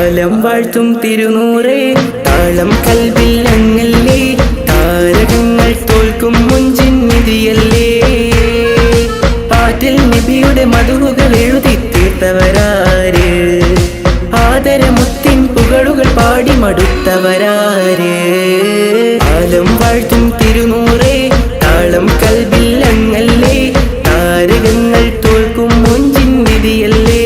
ആലം വാഴ്ത്തും തിരുനൂറേ താളം കൽവിൽ അങ്ങല്ലേ താരകങ്ങൾ തോൽക്കും മുഞ്ചിൻ നിധിയല്ലേ പാട്ടിൽ നബിയുടെ മധുകൾ എഴുതി തീർത്തവരാര് ആദരമുത്തിൻ പുകളുകൾ പാടി മടുത്തവരാര് ആലം വാഴ്ത്തും തിരുനൂറേ താളം കൽവിൽ അങ്ങല്ലേ താരകങ്ങൾ തോൽക്കും മുഞ്ചിൻ നിധിയല്ലേ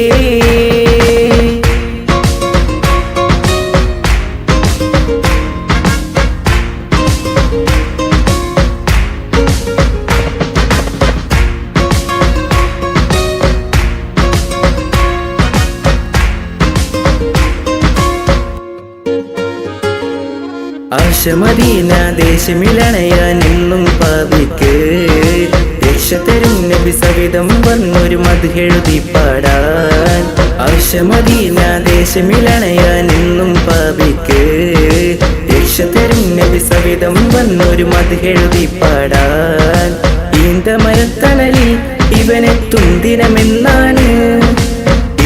ആശമദീന ദേശമിളണയാൻ എന്നും പാപിക്ക് രക്ഷ തരും നബി സവിധം വന്നൊരു മദ്ഹെഴുതി പാടാൻ ആശമദീന ദേശമിളണയാൻ എന്നും പാപിക്ക് രക്ഷ തരും നബി സവിധം വന്നൊരു മദ്ഹെഴുതി പാടാൻ ഈന്തമരത്തണലിൽ ഇവനെത്തും ദിനമെന്നാണ്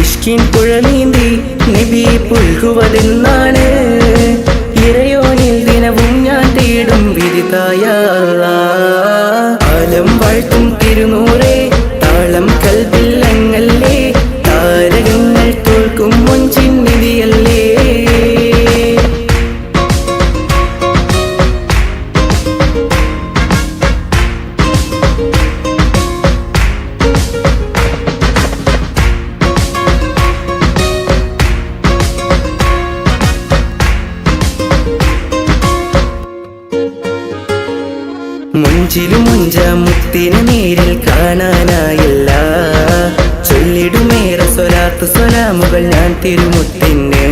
ഇഷ്കിൻ പുഴ നീന്തി നബി പുൽകുവതെന്നാണ് ഇറയോനിൽ ദിനവും ഞാൻ തേടും വിധിതായ ആലം വാഴ്ത്തും തിരുനൂറേ താളം കൽവിൽ അങ്ങല്ലേ താരകങ്ങൾ തോൽക്കും മുഞ്ചിൻ നിധിയല്ലേ മുഞ്ചിലും മുഞ്ചാമുത്തിനെ നേരിൽ കാണാനായില്ല ചൊല്ലിടുമേറെ സ്വലാത്ത് സ്വലാമുകൾ ഞാൻ തിരുമുത്തിന്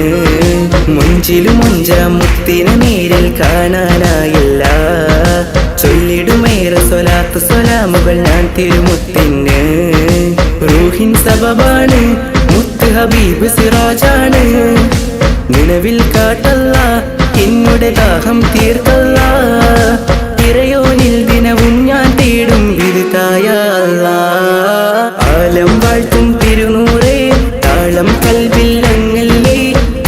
മുഞ്ചിലും മുഞ്ചാമുത്തിനെ നേരിൽ കാണാനായില്ല ചൊല്ലിടുമേറെ സ്വലാത്ത് സ്വലാമുകൾ ഞാൻ തിരുമുത്തിന് റൂഹിൻ സബബാണ് മുത്ത് ഹബീബ് സിറാജാണ് നിലവിൽ കാട്ടല്ല എന്നുടെ ദാഹം തീർക്കല്ല ഇറയോനിൽ ദിനവും ഞാൻ തേടും വിധിതായ ആലം വാഴ്ത്തും തിരുനൂറേ താളം കൽവിൽ അങ്ങല്ലേ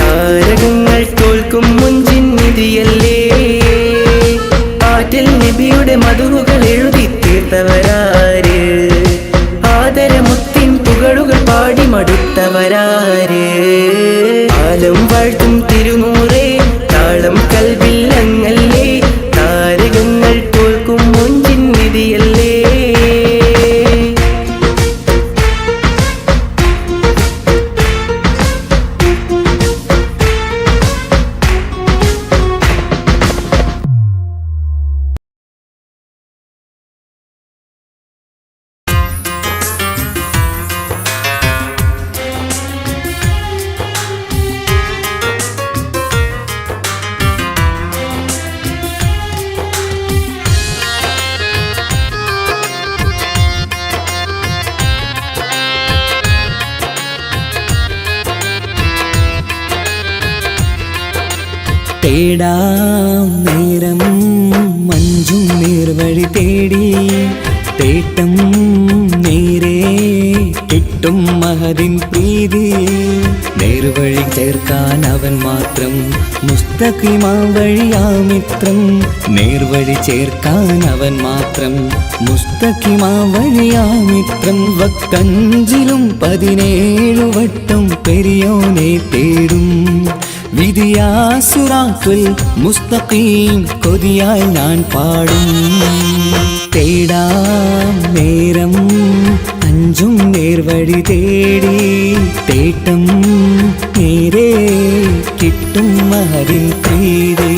താരകങ്ങൾ തോൽക്കും മുഞ്ചിൻ നിധിയല്ലേ പാട്ടിൽ നബിയുടെ മധുകൾ എഴുതി തീർത്തവരാര് ആദരമുത്തിൻ പുകളുകൾ പാടി മടുത്തവരാര് ആലം വാഴ്ത്തും തിരുനൂറേ താളം കൽവിൽ അങ്ങല്ലേ താരകങ്ങൾ തോൽക്കും മുഞ്ചിൻ നിധിയല്ലേ തേടാം നേരം മഞ്ചും നേർവഴി തേടി തേട്ടം നേരെ കിട്ടും മഹദിൻ പ്രീതി നേർവഴി ചേർക്കാൻ അവൻ മാത്രം മുസ്തഖിമാ വഴിയാ മിത്രം നേർവഴി ചേർക്കാൻ അവൻ മാത്രം മുസ്തഖിമാ വഴിയാ മിത്രം വക്തഞ്ചിലും 17 വട്ടം പെരിയോനെ തേടും വിധിയാ സിറാത്തുൽ മുസ്തഖീം കൊതിയാൽ ഞാൻ പാടും തേടാം നേരം അഞ്ചും നേർവഴി തേടി തേട്ടം നേരെ കിട്ടും മഹദിൻ പ്രീതി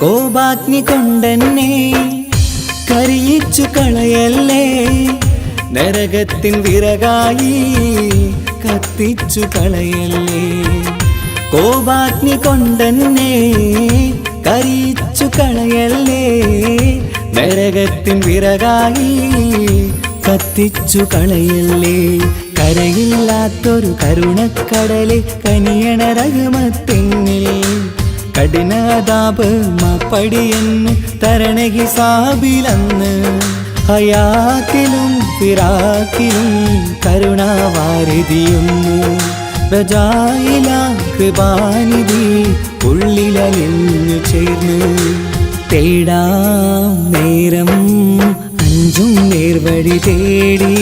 കോപാഗ്നി കൊണ്ടെന്നെ കരിയിച്ചു കളയല്ലേ നരകത്തിൻ വിറകായി കത്തിച്ചു കളയല്ലേ കോപാഗ്നി കൊണ്ടെന്നെ കരിയിച്ചു കളയല്ലേ നരകത്തിൻ വിറകായി കത്തിച്ചു കളയല്ലേ. കരയില്ലാത്തൊരു കരുണക്കടലെ കനിയണ റഹ്മത്തെന്നിൽ കഠിനതാപ് മാപ്പടിയെന്ന് തരണ ഹിസാബിലന്ന്. ഹയാത്തിലും ഫിറാക്കിലും കരുണാവാരിതിയൊന്നു പ്രജായില കൃപാനിധി ഉള്ളിലലിഞ്ഞു ചേർന്ന്. തേടാം നേരം അഞ്ചും നേർവഴി തേടി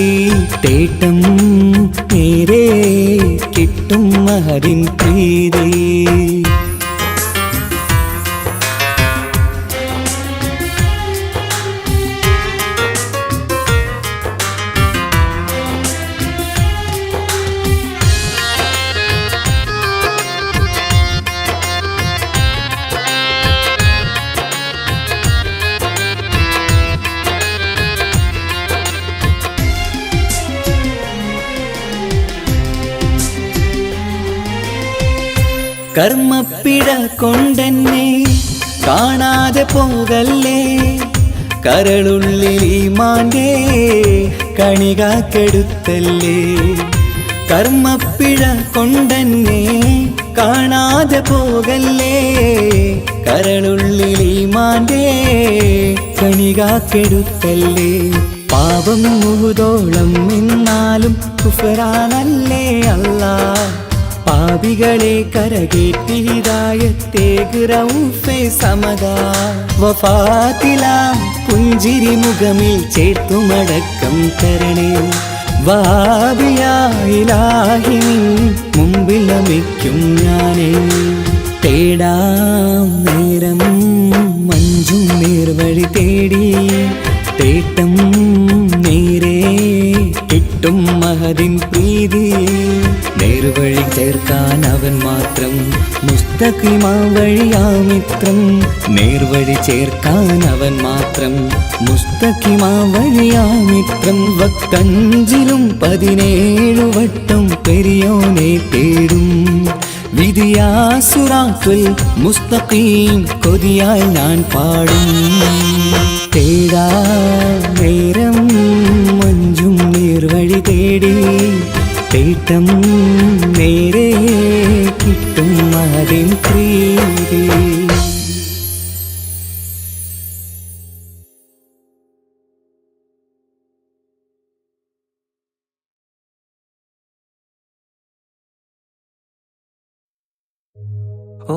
തേട്ടം നേരെ കിട്ടും മഹരിൻ പ്രീതി. കർമ്മപ്പിഴ കൊണ്ടെന്നെ കാണാതെ പോകല്ലേ. കരളുള്ളിൽ ഈമാന്റെ കണികാക്കെടുത്തല്ലേ. കർമ്മപ്പിഴ കൊണ്ടെന്നെ കാണാതെ പോകല്ലേ. കരളുള്ളിൽ ഈമാന്റെ കണികാക്കെടുത്തല്ലേ. പാപം മുഹുദോളം എന്നാലും കുഫ്റാനല്ലേ അല്ലാ. പാപികളെ കരകേറ്റി ഹിദായത്തേക് റഊഫേ സമദാ. വഫാത്തില പുഞ്ചിരി മുഖമിൽ ചേർത്തുമടക്കം തരണേ. വഹാബിയായിലാഹി നിൻ മുമ്പിൽ നമിക്കും ഞാനേ. തേടാം നേരം മഞ്ചും നേർവഴി തേടി തേട്ടം നേരെ കിട്ടും മഹദിൻ പ്രീതി. നേർവഴി ചേർക്കാൻ അവൻ മാത്രം മുസ്തഖിമാ വഴിയാമിത്രം. നേർവഴി ചേർക്കാൻ അവൻ മാത്രം മുസ്തഖിമാ വഴിയാമിത്രം. വക്കഞ്ചിലും 17 വട്ടം പെരിയോനെ തേടും വിധിയാസുറാത്തുൽ മുസ്തഖീം കൊതിയാൽ ഞാൻ പാടും. തേടാ നേരം മഞ്ചും നേർവഴി തേടി തേട്ടം നേരെ കിട്ടും മഹദിൻ പ്രീതി. ഓ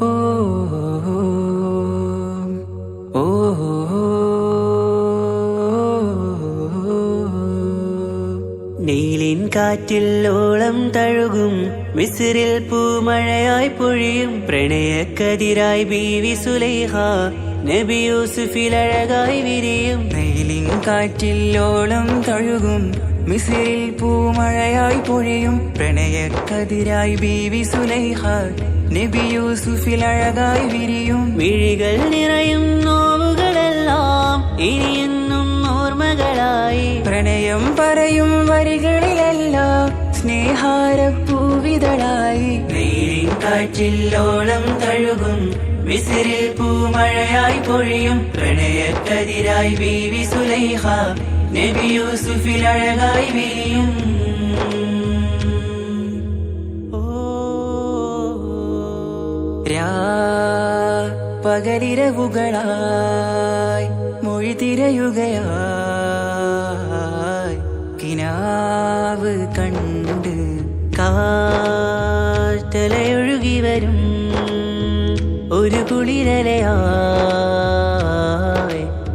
ഓ ഓ നീലിൻ കാറ്റിൽ ഓളം തഴുകും മിസ്രിൽ പൂമഴയായി പൊഴിയും പ്രണയക്കതിരായി ബീവി സുലൈഹ നബി യൂസുഫിലഴകായി വിരിയും. നീലിൻ കാറ്റിൽ ഓളം തഴുകും മിസ്രിൽ പൂമഴയായി പൊഴിയും പ്രണയക്കതിരായി ബീവി സുലൈഹ നബി യൂസുഫിൽ അഴകായി വിരിയും. മിഴികൾ നിറയും നോവുകളെല്ലാം ഇനിയെന്നും ഓർമ്മകളായി. പ്രണയം പറയും വരികളിലെല്ലാം സ്നേഹാരപ്പൂവിതളായി. നീലിൻ കാറ്റിൽ ഓളം തഴുകും മിസ്രിൽ പൂമഴയായി പൊഴിയും പ്രണയക്കതിരായി ബീവി സുലൈഹ നബി യൂസുഫിൽ അഴകായി വിരിയും. പകലിരവുകളായി മൊഴി തിരയുകയായി കിനാവ് കണ്ട് കാറ്റലയൊഴുകി വരും ഒരു കുളിരലയായി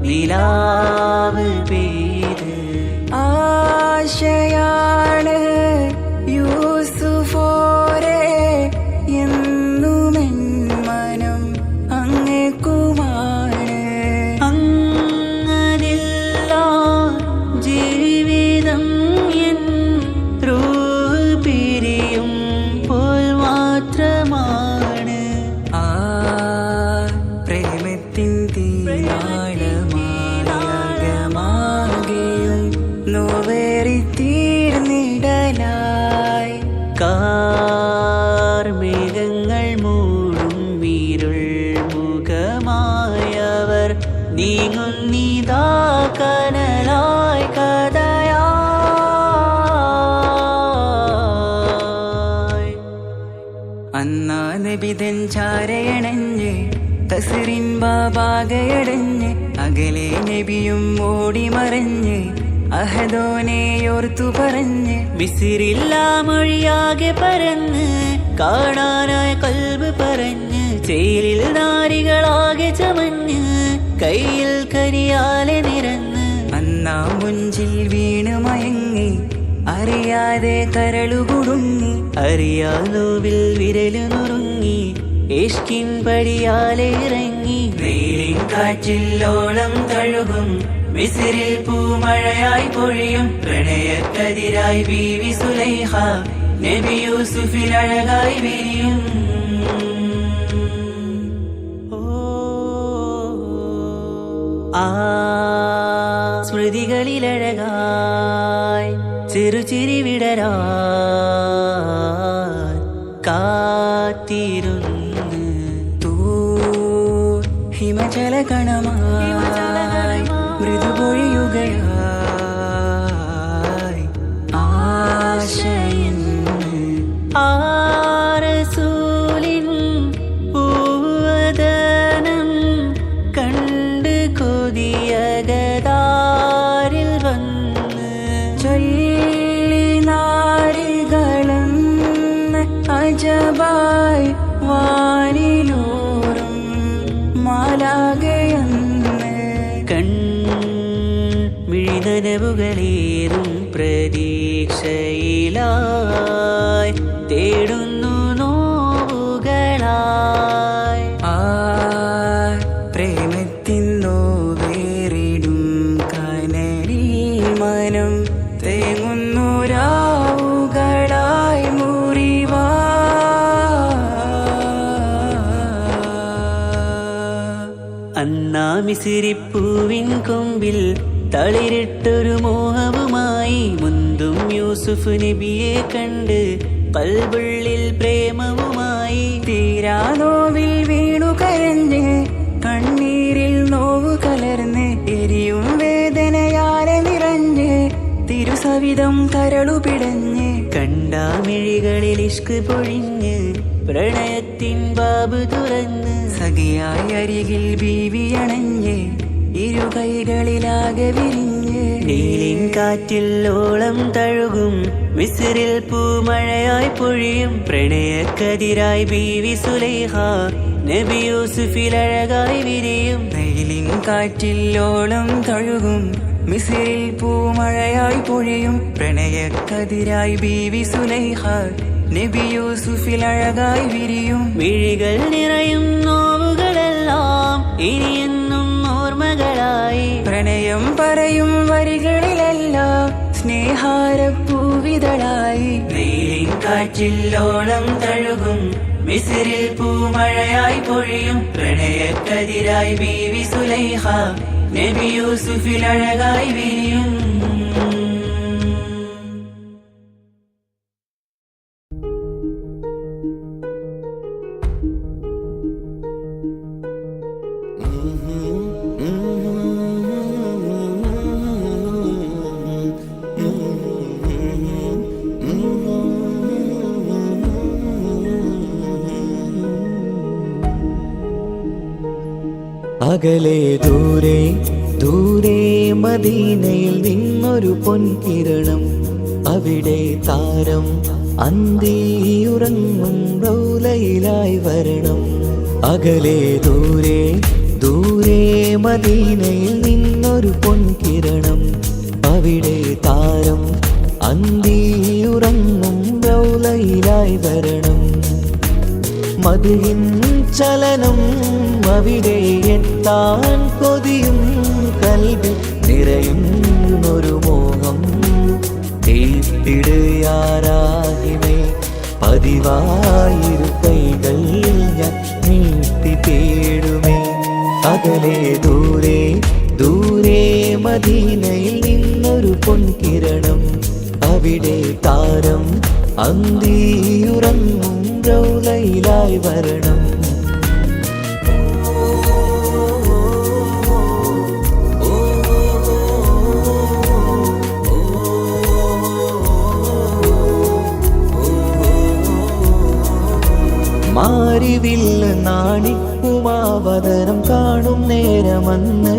നിലാവ് പെയ്ത്. ആശയാണ് യൂസുഫോരെ എന്നുമെൻ മനം അങ്ങേക്കുമാണ്. അങ്ങനില്ല ജീവിതം എൻ റൂഹ് പിരിയും പോൽ മാത്രമാണ്. ആ പ്രേമത്തിൻ തീരാളമാകെയും നോവേറി തീ നീങ്ങുന്നിതാ കനലായി കഥയായി. അന്നാ നബിതൻ ചാരയണഞ്ഞ് തസ്റിൻ ബാബാകയടഞ്ഞ് അകലെ നബിയും ഓടി മറഞ്ഞ് അഹദോനെയോർത്തു പറഞ്ഞ് മിസിറില്ലാ മൊഴിയാകെ പരന്ന് കാണാനായി കൽബ് പറഞ്ഞ് ചേലിൽ നാരികളാകെ ചമഞ്ഞ് കയ്യിൽ കരിയാലെ നിരന്ന് അന്നാ മുഞ്ചിൽ വീണ് മയങ്ങി അറിയാതെ കരളുകുടുങ്ങി അറിയാലോവിൽ വിരലു നുറുങ്ങി ഇഷ്കിൻ പടിയാലെ ഇറങ്ങി വെയിലിൻ കാറ്റില്ലോളം തഴുകും മിസിറിൽ പൂമഴയായി പൊഴിയും പ്രണയക്കതിരായി ബീവി സുലൈഹ നബി യൂസുഫിൽ അഴകായി വിരിയും. ആ സ്മൃതികളിലഴകായി ചെറുചിരി വിടരാ കാത്തിരുന്ന് ഹിമജല കണമായി മൃദുപൊഴിയുകയായി ആശയിന്ന് ആരസൂലിൻ പൂവദനം കണ്ട് കൊതിയകതാരിൽ വന്ന് ചൊല്ലി നാരികളെന്ന് അജബായി വാനിലൂറും മാലാകയെന്ന് മിഴിനനവുകളേറും പ്രതീക്ഷയിലായി തേടുന്നു നോവുകളായി. ആ പ്രേമത്തിൻ നോവേറിടും കനലിൽ മനം തേങ്ങുന്നു രാവുകളായി മുറിവാ. അന്നാ മിസിരിപ്പൂവിൻ കൊമ്പിൽ തളിരിട്ടൊരു മോഹവുമായി മുന്തും യൂസുഫ് നബിയെ കണ്ട് കൽബുള്ളിൽ പ്രേമവുമായി തീരാ നോവിൽ വീണു കരഞ്ഞ് കണ്ണീരിൽ നോവ് കലർന്ന് എരിയും വേദനയാലെ നിറഞ്ഞ് തിരുസവിധം കരളു പിടഞ്ഞ് കണ്ടാമിഴികളിൽ ഇഷ്ക് പൊഴിഞ്ഞ് പ്രണയത്തിൻ ബാബ് തുറന്ന് സഖിയായി അരികിൽ ബീവി അണഞ്ഞ് ഇരു കൈകളിലാകെ വിരിഞ്ഞ് നീലിൻ കാറ്റില്ലോളം തഴുകും മിസിറിൽ പൂമഴയായി പൊഴിയും പ്രണയക്കതിരായി ബീവി സുലൈഹ നബി യൂസുഫിൽ അഴകായി വിരിയും. വെയിലിൻ കാറ്റില്ലോളം തഴുകും മിസിറിൽ പൂമഴയായി പൊഴിയും പ്രണയക്കതിരായി ബീവി സുലൈഹ നബി യൂസുഫിൽ അഴകായി വിരിയും. മിഴികൾ നിറയും നോവുകളെല്ലാം ഇനിയെന്നും ഓർമ്മകളായി പ്രണയം പറയും വരികളിലെല്ലാം സ്നേഹാരപ്പൂവിതളായി. വെയിലിൻ കാറ്റില്ലോളം തഴുകും മിസിറിൽ പൂമഴയായി പൊഴിയും പ്രണയക്കതിരായി ബീവി സുലൈഹ നബി യൂസുഫിൽ അഴകായി വിരിയും. അകലെ ദൂരെ ദൂരെ മദീനയിൽ നിന്നൊരു പൊൻകിരണം അവിടെ താരം അന്തിയുറങ്ങും റൗലയിലായി വരണം. അകലെ ദൂരെ ദൂരെ മദീനയിൽ നിന്നൊരു പൊൻകിരണം അവിടെ താരം അന്തിയുറങ്ങും റൗലയിലായി വരണം. മതിയിൻ ചലനം അവിടെ എത്താൻ കൊതിയും കൽബിൽ നിറയുന്നൊരു മോഹം തീർത്തിടുയാരാഹിമേ പതിവായിരു കൈകൾ ഞാൻ നീട്ടി തേടുമേ. അകലെ ദൂരെ ദൂരെ മദീനയിൽ നിന്നൊരു പൊൻകിരണം അവിടെ താരം അന്തിയുറങ്ങും റൗലയിലായി വരണം. നാണിക്കുമാവതരം കാണും നേരമന്ന്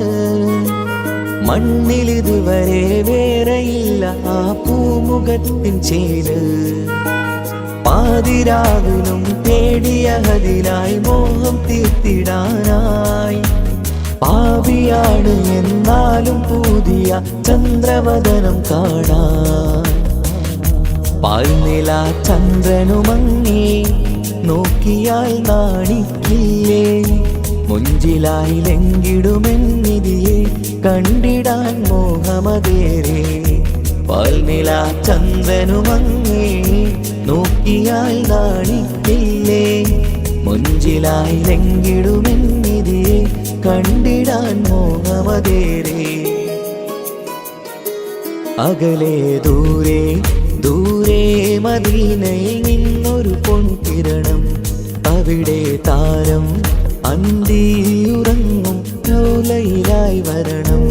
മണ്ണിലിതുവരെ വേറെയില്ല ആ പൂമുഖത്തിൻ ചേര് പാതിരാവിലും തേടിയ ഹദിലായി മോഹം തീർത്തിടാനായി പാപിയാണ് എന്നാലും പുതിയ ചന്ദ്രവദനം കാണാൻ പാൽനില ചന്ദ്രനുമങ്ങി നോക്കിയാൽ നാണിക്കില്ലേ മുഞ്ചിലായി ലംഘിടുമെന്നിതിയെ കണ്ടിടാൻ മോഹമതേറെ പാൽനില ചന്ദ്രനുമങ്ങി നോക്കിയാൽ നാണിക്കില്ലേ മുഞ്ചിലായി ലംഘിടുമെന്നിതിയെ കണ്ടിടാൻ മോഹമതേറെ അകലെ ദൂരെ ദൂരെ മദീനയിൽ നിന്നൊരു പൊൻകിരണം അവിടെ താരം അന്തിയുറങ്ങും റൗലയിലായി വരണം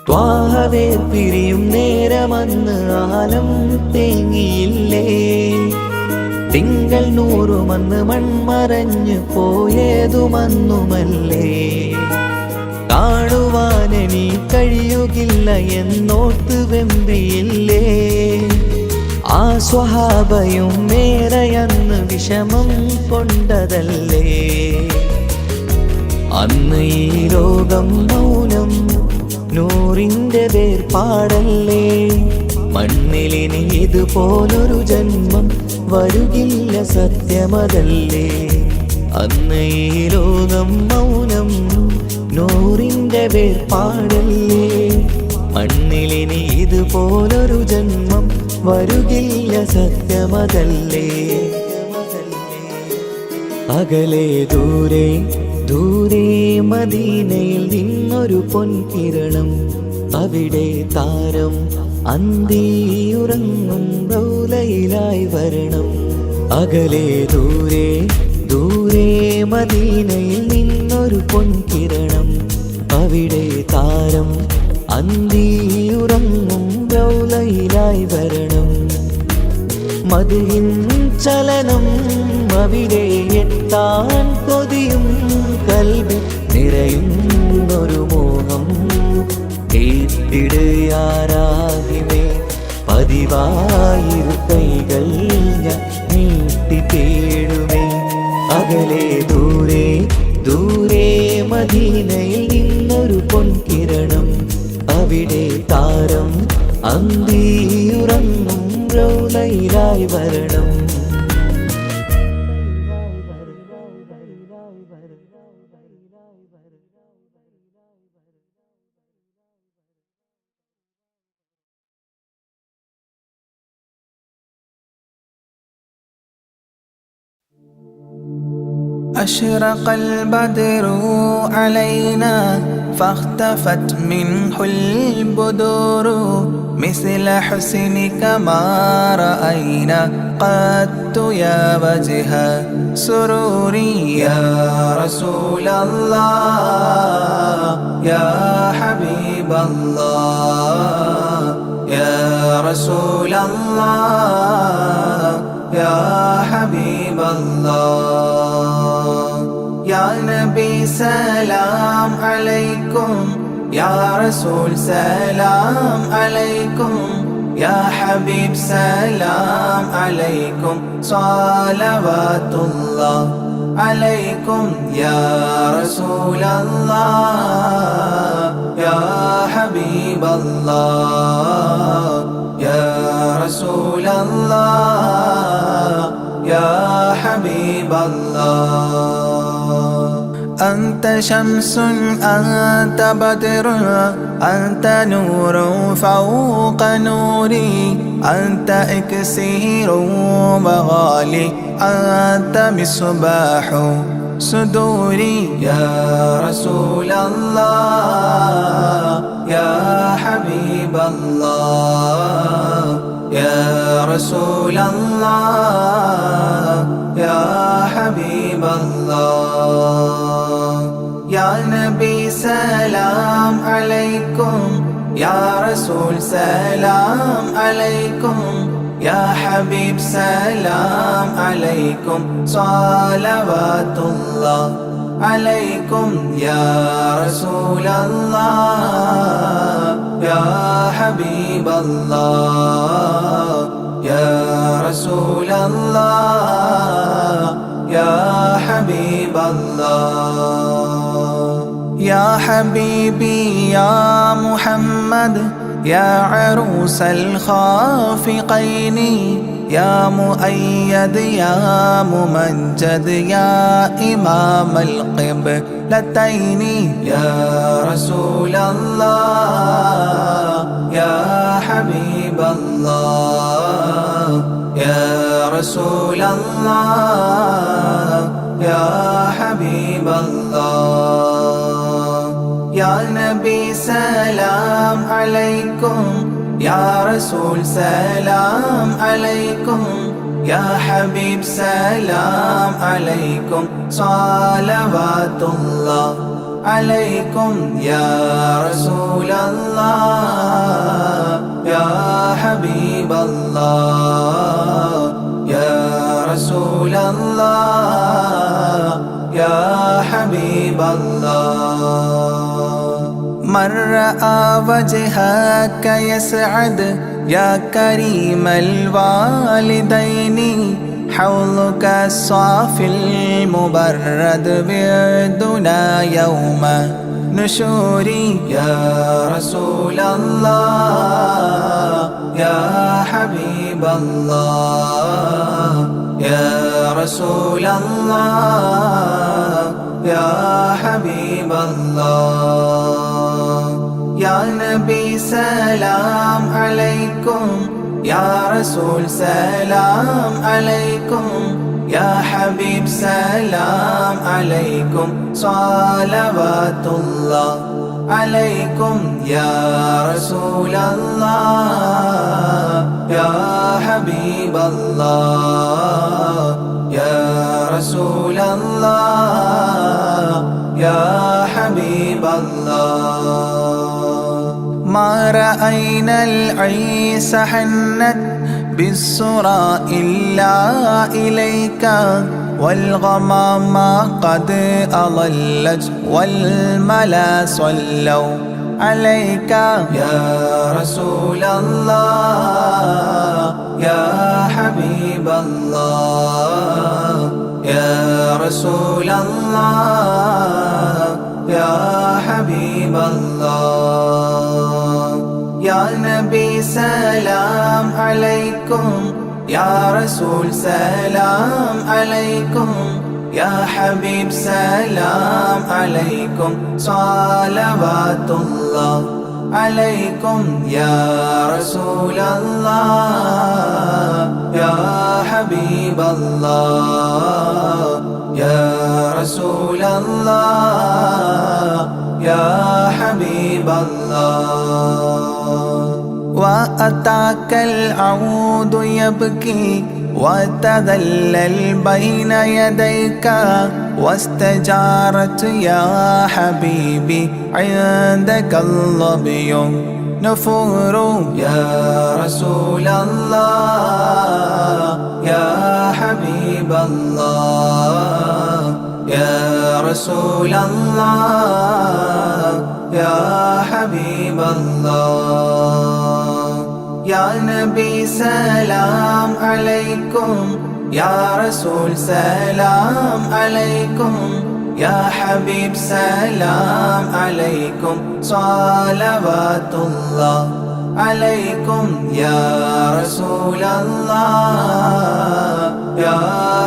ത്വാഹവേ പിരിയും നേരമന്ന് ആലം തേങ്ങിയില്ലേ തിങ്കൾ നൂറുമന്ന് മൺമറഞ്ഞു പോയതുമന്നുമല്ലേ കാണുവാനെനി കഴിയുകില്ല എന്നോർത്ത് വെമ്പിയില്ലേ ആ സ്വഹാബയും മേറയന്ന് വിഷമം കൊണ്ടതല്ലേ അന്ന് ഈ ലോകം മൗനം നൂറിൻ്റെ വേർപാടല്ലേ മണ്ണിലിനി ഇതുപോലൊരു ജന്മം വരുകില്ല സത്യമതല്ലേ അന്ന് ഈ ലോകം മൗനം നൂറിൻ്റെ വേർപാടല്ലേ മണ്ണിലിനി ഇതുപോലൊരു ജന്മം വരുകില്ല സത്യമതല്ലേ അകലെ ദൂരെ ദൂരെ മദീനയിൽ നിന്നൊരു പൊൻകിരണം അവിടെ താരം അന്തിയുറങ്ങും റൗലയിലായി വരണം അകലെ ദൂരെ ദൂരെ മദീനയിൽ നിന്നൊരു പൊൻകിരണം അവിടെ താരം അന്തിയുറങ്ങും റൗലയിലായി വരണം മദിഹിൻ ചലനം അവിടെ എത്താൻ കൊതിയും കൽബിൽ നിറയുന്നൊരു മോഹം കേട്ടിടയാരാകിമേ പതിവായിരു കൈകൾ ഞാൻ നീട്ടി തേടുമേ അകലെ ദൂരെ ദൂരെ മദീനയിൽ നിന്നൊരു പൊൻകിരണം അവിടെ താരം അന്തിയുറങ്ങും റൗലയിലായി വരണം أشرق البدر علينا فاختفت منه البدور مثل حسنك ما رأينا قدت يا وجه سروري يا رسول الله يا حبيب الله يا رسول الله يا حبيب الله يا نبي سلام عليكم يا رسول سلام عليكم يا حبيب سلام عليكم صلوات الله عليكم يا رسول الله يا حبيب الله يا رسول الله يا حبيب الله أنت شمس أنت بدر أنت نور فوق نوري أنت إكسير وغالي أنت مصباح صدوري يا رسول الله يا حبيب الله يا رسول الله يا حبيب الله يا نبي سلام عليكم يا رسول سلام عليكم يا حبيب سلام عليكم صلوات الله عليكم يا رسول الله يا حبيب الله يا رسول الله يا حبيب الله يا حبيبي يا محمد يا عروس الخافقين يا مؤيد يا ممجد يا إمام القبلتين يا رسول الله يا حبيب الله يا رسول الله يا حبيب الله يا نبي سلام عليكم يا رسول سلام عليكم يا حبيب سلام عليكم صلوات الله عليكم يا رسول الله يا حبيب الله يا رسول الله يا حبيب الله من رأى وجهك يسعد يا كريم الوالدين حوضك الصافي المبرد بردنا يوم نشوري يا رسول الله يا حبيب الله يا رسول الله يا حبيب الله يا نبي سلام عليكم يا رسول سلام عليكم يا حبيب سلام عليكم صلوات الله عليكم يا رسول الله يا حبيب الله يا رسول الله يا حبيب الله ما رأينا العيس حنت بالسرى إلا إليك والغمام قد أضلت والملا صلوا عليك يا رسول الله يا حبيب الله يا رسول الله يا حبيب الله يا نبي سلام عليكم يا رسول سلام عليكم يا حبيب سلام عليكم صلوات الله عليكم يا رسول الله يا حبيب الله يا رسول الله يا حبيب الله وأتاك العود يبكي وتذلل بين يديك واستجارت يا حبيبي عندك الظبي نفور يا رسول الله يا حبيب الله يا رسول الله يا حبيب الله يا نبي سلام عليكم يا رسول سلام عليكم يا حبيب سلام عليكم صلوات الله عليكم يا رسول الله يا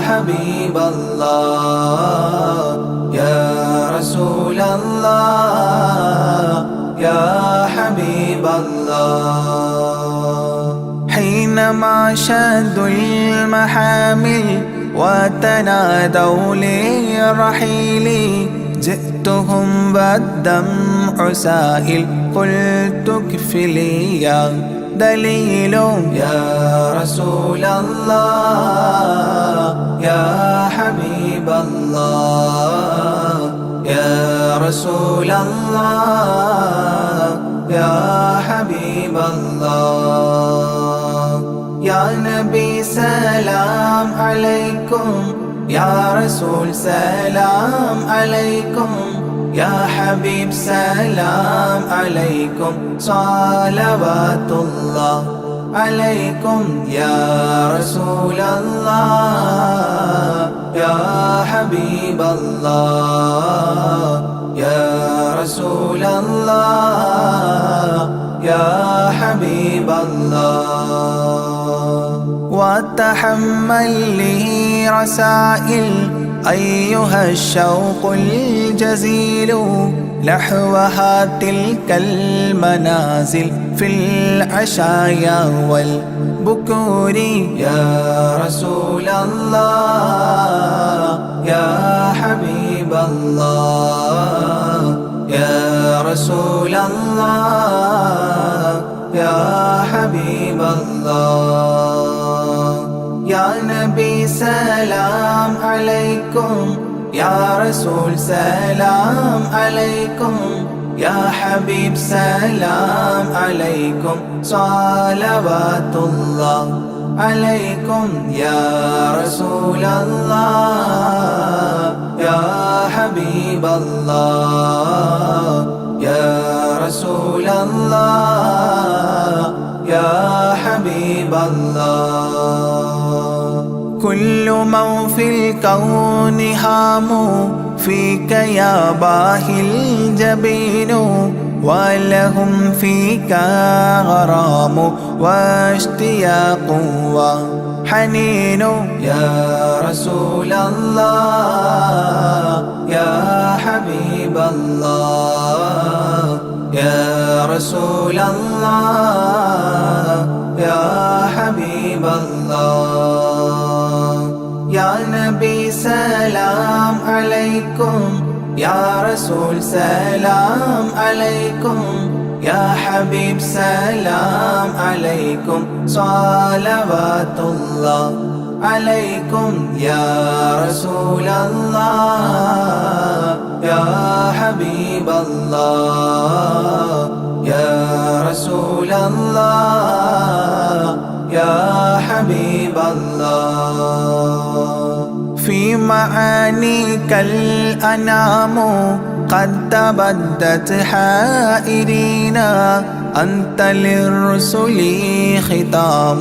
حبيب الله يا رسول الله يا حبيب الله حينما شدوا المحامل وتنادوا لرحيل جئتهم والدمع سائل قلت اكفلي يا دليل يا رسول الله يا حبيب الله يا رسول الله يا حبيب الله يا നബി സലാം അലൈക്കും യാ റസൂൽ സലാം അലൈക്കും യാ ഹബീബ് സലാം അലൈക്കും സ്വലവാത്തുല്ലാഹ് അലൈക്കും യാ റസൂലല്ലാഹ് യാ ഹബീബല്ലാഹ് യാ റസൂലല്ലാഹ് യാ ഹബീബല്ലാഹ് وتحمل لي رسائل أيها الشوق الجزيل نحوها تلك المنازل في العشايا والبكور يا رسول الله يا حبيب الله يا رسول الله يا حبيب الله يا نبي سلام عليكم يا رسول سلام عليكم يا حبيب سلام عليكم صلوات الله عليكم يا رسول الله يا حبيب الله يا رسول الله يا حبيب الله كل من في الكون هام فيك يا باهي الجبين ولهم فيك غرام واشتياق وحنين يا رسول الله يا حبيب الله يا رسول الله يا حبيب الله يا نبي سلام عليكم يا رسول سلام عليكم يا حبيب سلام عليكم صلوات الله عليكم يا رسول الله يا حبيب الله يا رسول الله يا حبيب الله في معانيك الأنام قد تبدت حائرين أنت للرسل ختام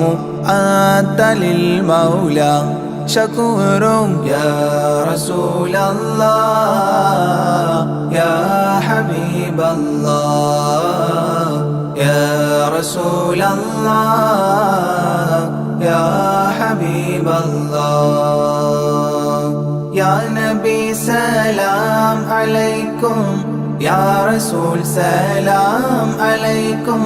أنت للمولى شكور يا رسول الله يا حبيب الله يا رسول الله يا حبيب الله يا نبي سلام عليكم يا رسول سلام عليكم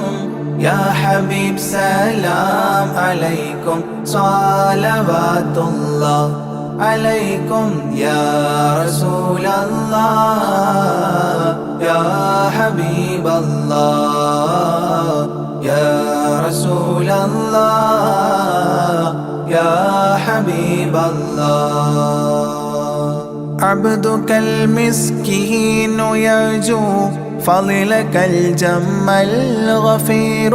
يا حبيب سلام عليكم صلوات الله عليكم يا رسول الله يا حبيب الله يا رسول الله يا حبيب الله عبدك المسكين يرجو فضلك الجم الغفير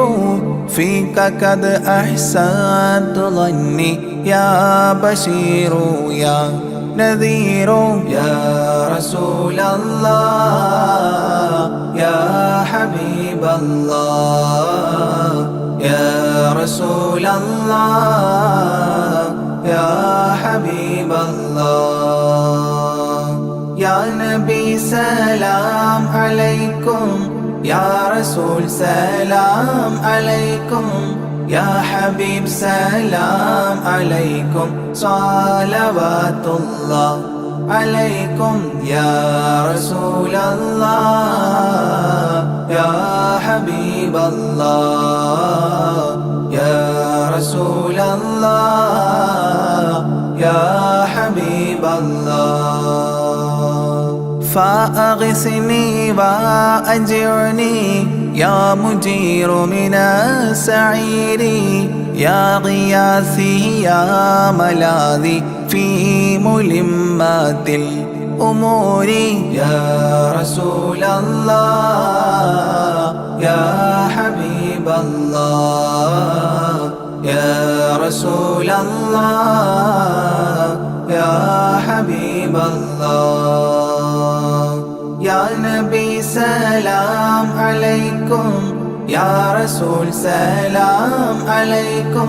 فيك قد أحسنت ظني يا بشير يا نذير يا رسول الله يا حبيب الله يا رسول الله يا حبيب الله يا نبي سلام عليكم يا رسول سلام عليكم يا حبيب سلام عليكم صلوات الله عليكم يا رسول الله يا حبيب الله يا رسول الله يا حبيب الله فأغثني وأجرني يا مجير من السعير يا غياثي يا ملاذي في ملمات الأمور يا رسول الله يا حبيب الله يا رسول الله يا حبيب الله يا نبي سلام عليكم يا رسول سلام عليكم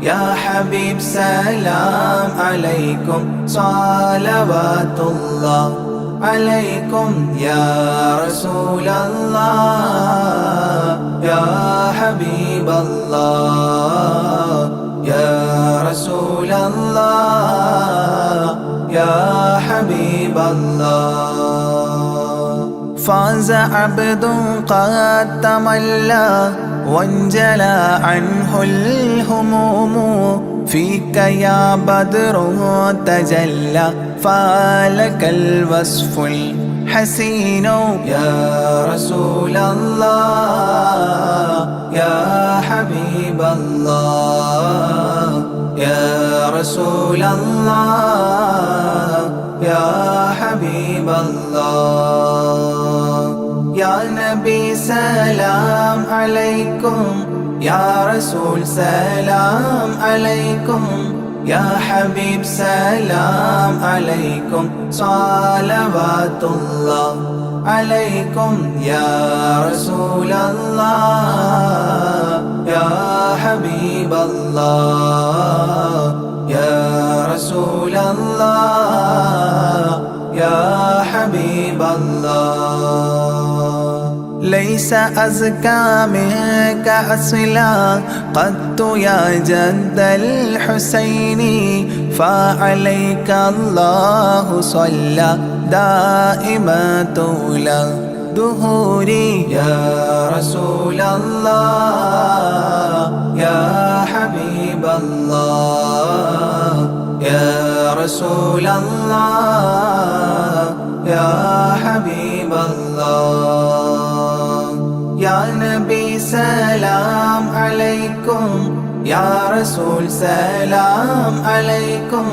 يا حبيب سلام عليكم صلوات الله عليكم يا رسول الله يا حبيب الله يا رسول الله يا حبيب الله فاز عبد قد تملى وانجلى عنه الهموم فيك يا بدر تجلى فلك الوصف الحسين يا رسول الله يا حبيب الله يا رسول الله يا حبيب الله يا نبي سلام عليكم يا رسول سلام عليكم يا حبيب سلام عليكم صلوات الله عليكم يا رسول الله يا حبيب الله يا رسول الله يا حبيب الله ليس أزكى منك أصلا قدت يا جد الحسين فعليك الله صلى دائما طول دهوري يا رسول الله يا حبيب الله يا رسول الله يا حبيب الله يا نبي سلام عليكم يا رسول سلام عليكم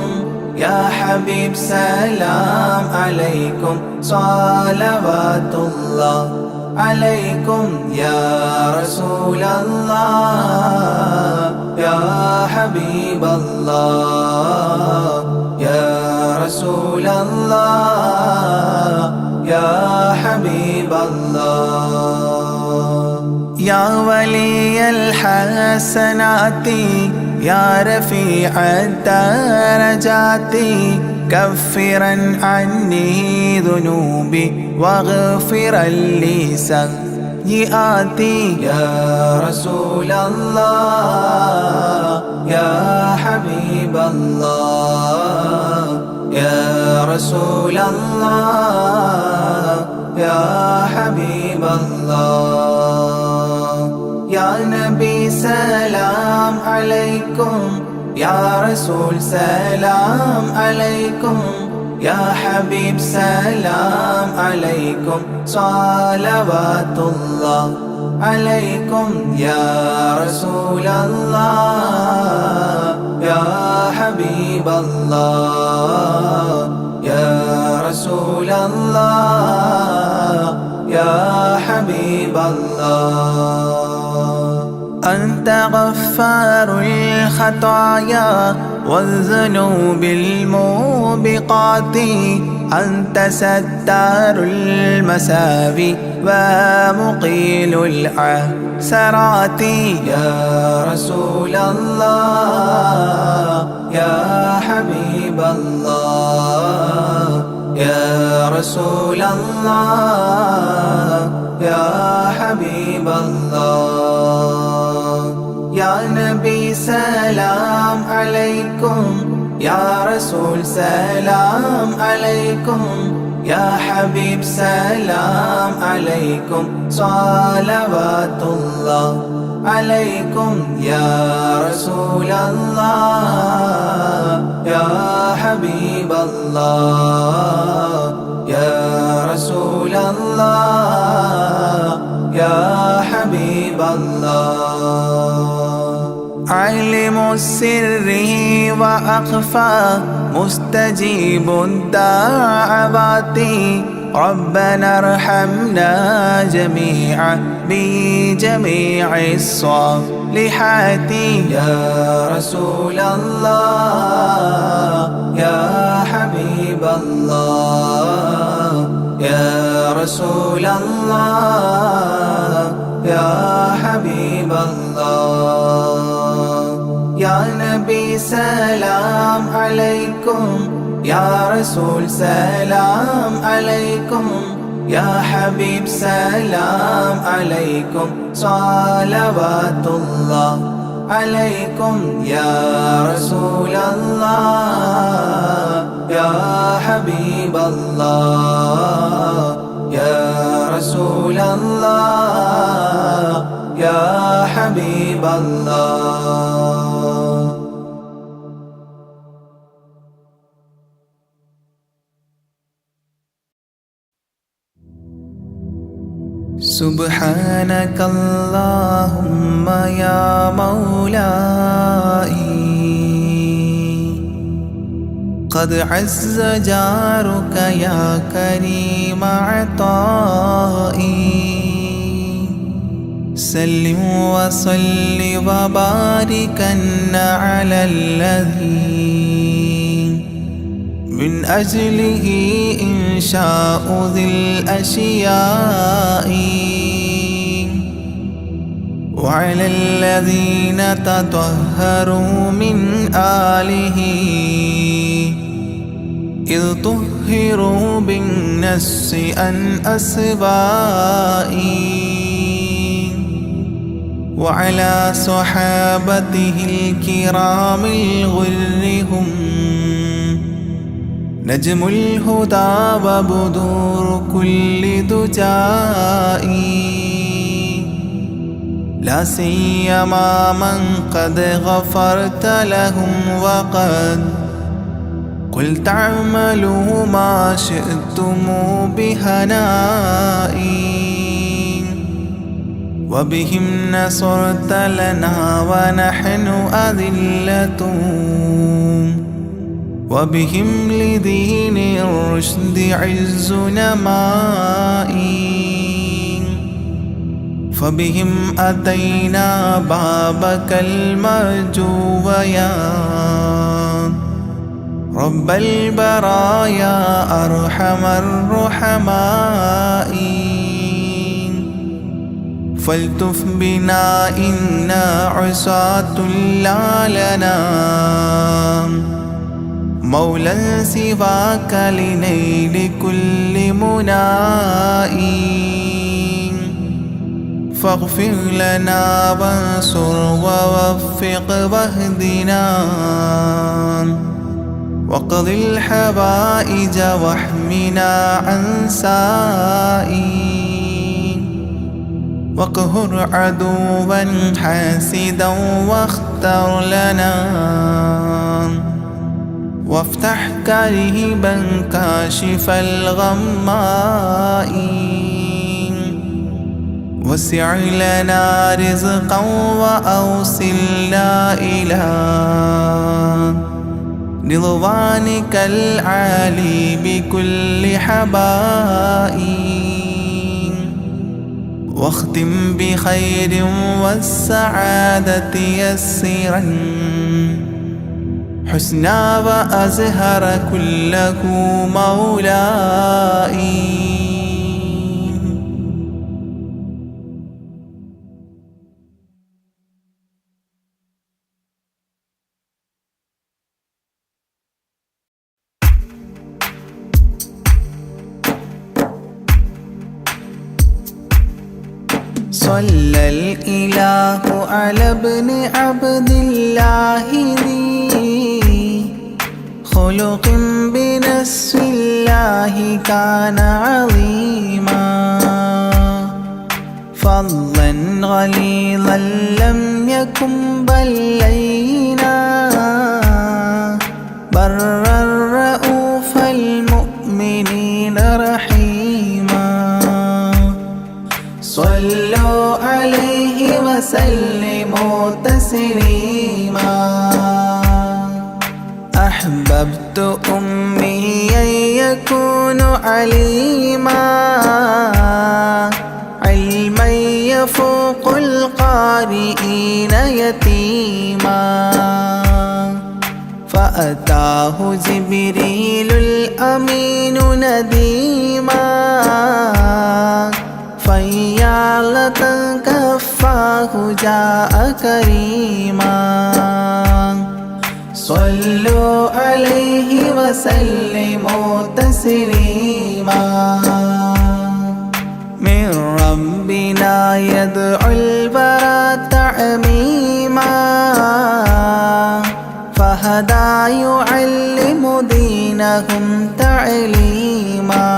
يا حبيب سلام عليكم صلوات الله عليكم يا رسول الله يا حبيب الله يا رسول الله يا حبيب الله يا ولي الحسنات يا رفيع الدرجات كفرا عني ذنوبي واغفرا لي سيئاتي يا رسول الله يا حبيب الله يا رسول الله يا حبيب الله يا نبي سلام عليكم يا رسول سلام عليكم يا حبيب سلام عليكم صلوات الله عليكم يا رسول الله يا حبيب الله يا رسول الله يا حبيب الله أنت غفار الخطايا والذنوب الموبقات أنت ستار المساوي ومقيل العثرات يا رسول الله يا حبيب الله يا رسول الله يا حبيب الله يا نبي سلام عليكم يا رسول سلام عليكم يا حبيب سلام عليكم صلوات الله عليكم يا رسول الله يا حبيب الله يا رسول الله يا حبيب الله عالم السر وأخفى مستجيب الدعوات ربنا ارحمنا جميعا بجميع الصالحات. يا رسول الله يا حبيب الله يا رسول الله يا حبيب الله. يا نبي سلام عليكم، يا رسول سلام عليكم، يا حبيب سلام عليكم، صلوات الله عليكم. يا رسول الله يا حبيب الله يا رسول الله يا حبيب الله. سبحانك اللهم يا مولاي قد عز جارك يا كريم عطائي. سلم وصل وباركا على الذي من أجله إنشاء ذي الأشياء، وعلى الذين تطهروا من آله إذ طهروا بالنس عن أسبائي، وعلى صحابته الكرام الغر هم نجم الهدى وبدور كل دجائي. لا سيما من قد غفرت لهم وقد قلت اعملوا ما شئتم بهنائي، وبهم نصرت لنا ونحن أذلة، وبهم لدين الرشد عز نمائي، فبهم أتينا بابك المرجو ويا رب البرايا أرحم الرحماء. فالتف بنا إنا عصاة لا لنا مولى سواك لنيل كل منائي، فاغفر لنا وانصر ووفق واهدنا، وقض الحوائج واحمنا عن سائي، واقهر عدوا حاسدا واختر لنا، وافتح كريبا كاشف الغماء، وسع لنا رزقا وأوصلنا إلى رضوانك العالي بكل حبائي، واختم بخير والسعادة يسرا حسنا وأزهر كله مولاي. صلى الإله على ابن عبد الله ذي خلق بنص الله كان عظيما، فضلا غليظا لم يكن بل لينا، برا رؤوف المؤمنين رحيما. صلوا عليه وسلموا تسليما. أحببت أمي يكون عليما علما يفوق القارئين يتيما فأتاه جبريل الأمين نديما فيالة كفاه جاء كريما صلوا عليه وسلموا تسليما من ربنا يدعو البراء تعميما فهدى يعلم دينهم تعليما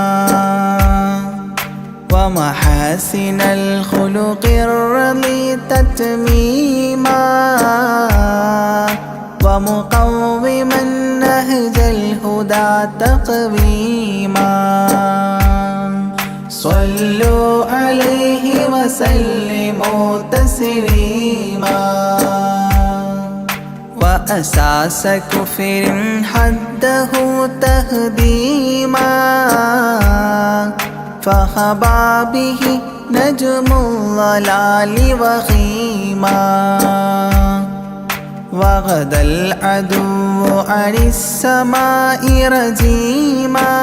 ومحاسن الخلق الرضي تتميما ومقوما نهج الهدى تقويما صلوا عليه وسلموا تسليما وأساس كفر حده تهديما فخبا به نجم الضلال وخيما وغدا العدو عن السماء رجيما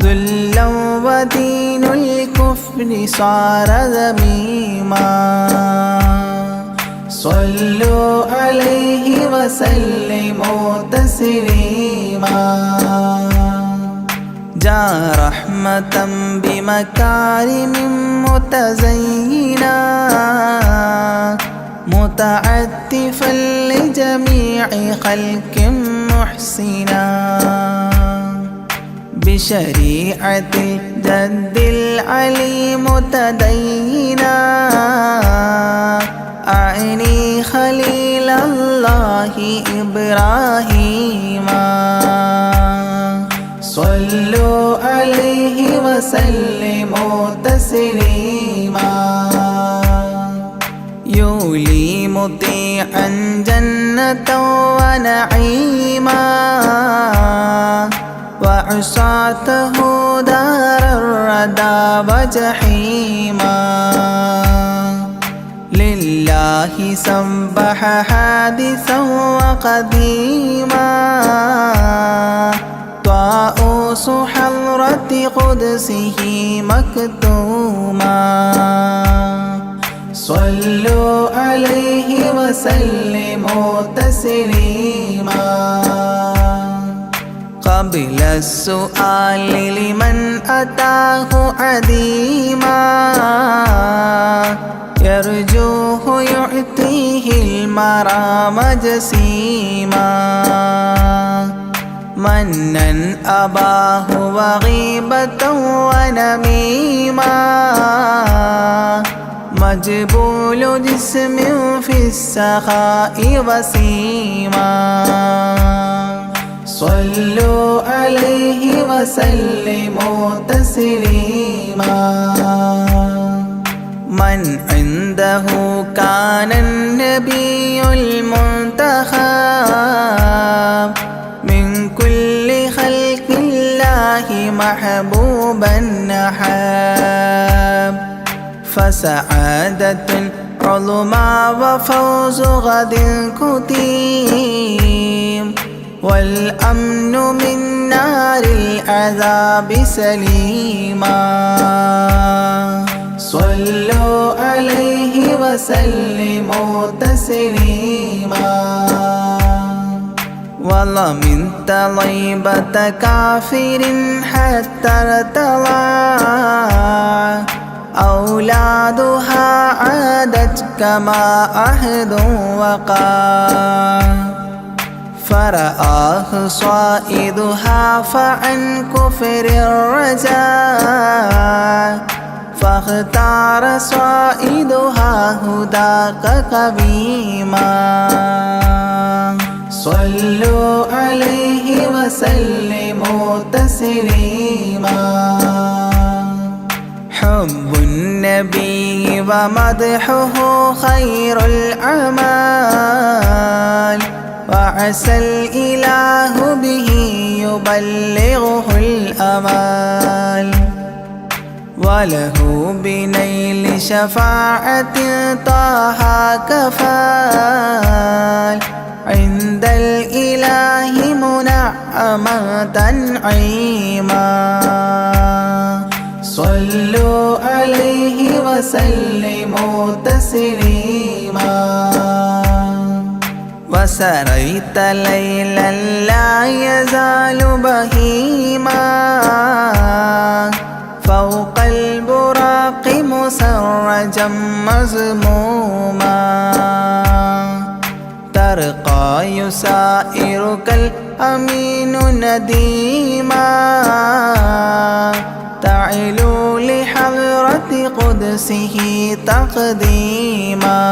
ذلا ودين الكفر صار ذميما صلوا عليه وسلموا تسليما جاء رحمة بمكارم متزينا متعتفا لجميع خلق محسنا بشريعة الجد العلي متدينا أعني خليل الله إبراهيم صلوا عليه وسلموا تسليما يولي مطيعا جنة ونعيما وعصاته دار الردى وجحيما لله سبح حادثا وقديما طاؤوس حضرة قدسه مكتوما صلوا عليه وسلموا تسليما قبل السؤال لمن أتاه عديما يرجوه يعطيه المرام جسيما منا أباه وغيبة ونميما مجبول جسم في السخاء وسيما صلوا عليه وسلموا تسليما من عنده كان النبي المنتخب من كل خلق الله محبوبا نحب فسعادة عظمى وفوز غد كتيم والأمن من نار العذاب سليما صلوا عليه وسلموا تسليما والله من طيبة كافر حتى ارتضى أولادها عادت كما عهد وقع فرآه صائدها فعن كفر الرجاء فاختار صائدها هداك قويما صلوا عليه وسلموا تسليما حب النبي ومدحه خير الأعمال وعسى الإله به يبلغه الأمال وله بنيل شفاعة طه كفال عند الإله منعما تنعيما صلوا عليه وسلموا تسليما وسريت ليلا لا يزال بهيما فوق البراق مسرجا مزموما ترقى يسائرك الأمين نديما تعلو لحضرة قدسه تقديما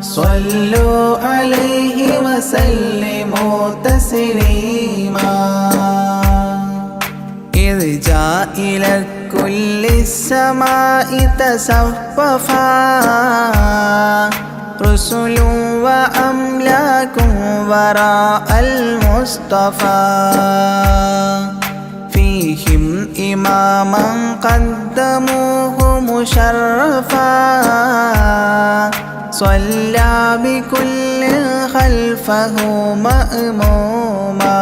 صلوا عليه وسلموا تسليما إذ جاء إلى كل السماء تصففا رسل وأملاك وراء المصطفى فيهم إماما قدموه مشرفا صلى بكل خلفه مأموما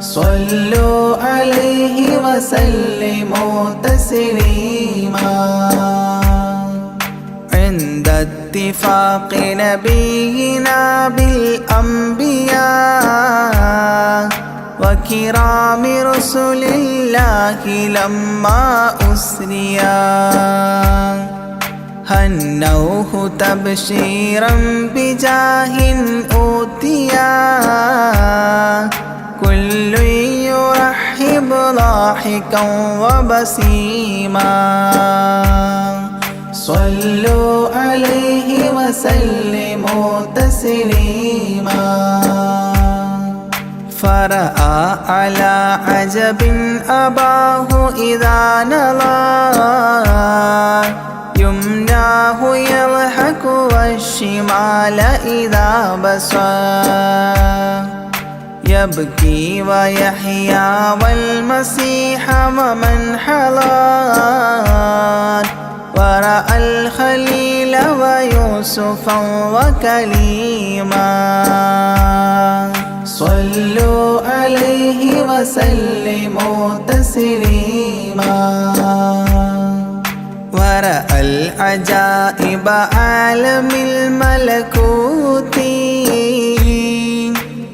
صلوا عليه وسلموا تسليما عند اتفاق نبينا بالأنبياء وكرام رسل الله لما أسريا هنوه تبشيرا بجاه أوتيا كل يرحب ضاحكا وبسيما صلوا عليه وسلموا تسليما فرأى على عجب أباه إذا نظر يمناه يضحك والشمال إذا بصر يبكي ويحيى والمسيح ومن حضر ورأى الخليل ويوسفا وكليما صلوا عليه وسلموا تسليما ورأى العجائب عالم الملكوت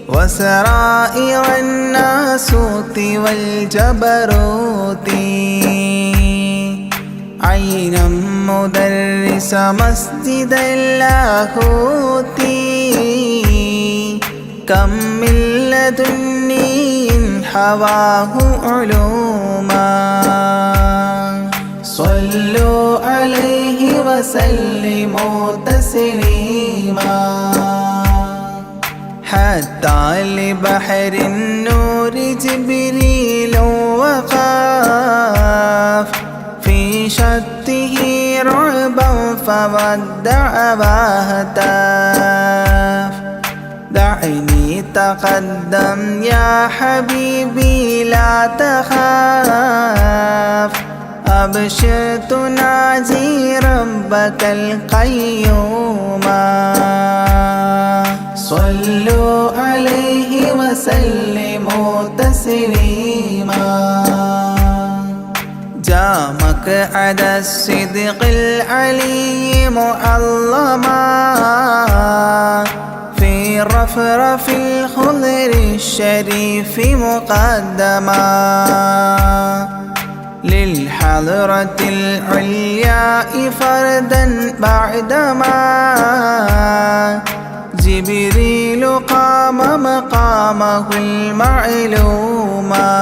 وسرائر الناسوت والجبروت عينا مدرس مسجد اللاهوت كم من لدني حواه علوما صلوا عليه وسلموا تسليما حتى لبحر النور جبريل وقاف في شته رعبا فودع وهتاف دعني تقدم يا حبيبي لا تخاف أبشر تناجي ربك القيوم صلوا عليه وسلموا تسليما جاء مقعد الصدق العلي معظما في رفرف الخضر الشريف مقدما للحضرة العلياء فردا بعدما جبريل قام مقامه المعلوما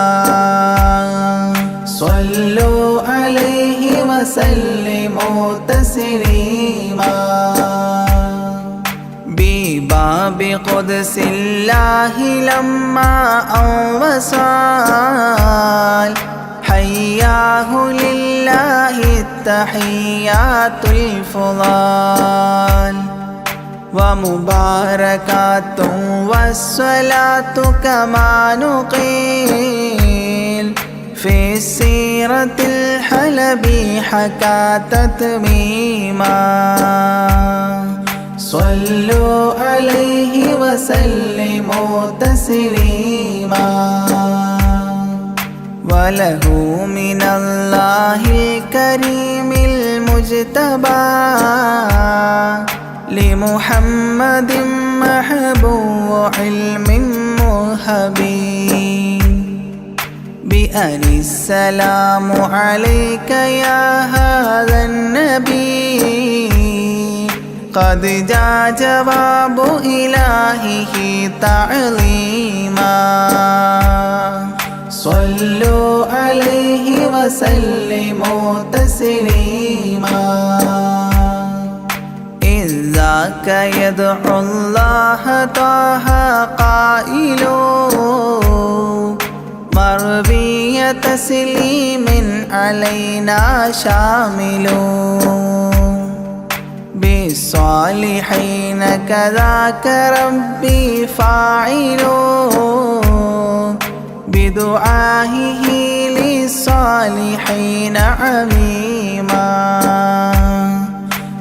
صلوا عليه وسلموا تسليما بباب قدس الله لما أوصال حياه لله التحيات الفضال ومباركات والصلاة كما نقيل في السيرة الحلبي حكى تتميما صلوا عليه وسلموا تسليما وله من الله الكريم المجتبى لمحمد محبوب علم مهبي بأن السلام عليك يا هذا النبي قد جاء جواب إلهه تعظيما صلوا عليه وسلموا تسليما إذ ذاك يدعو الله طه قائل مربي تسليم علينا شامل بالصالحين كذاك ربي فاعل بدعائه للصالحين عميما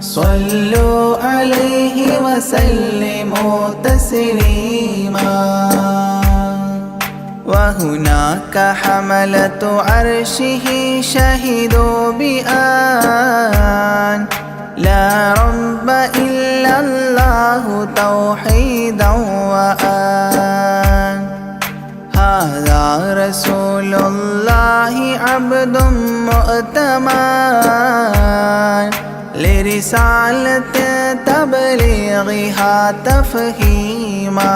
صلوا عليه وسلموا تسليما وهناك حملة عرشه شهدوا بأن لا رب إلا الله توحيدا وأن هذا رسول الله عبد مؤتمن لرسالة تبليغها تفهيما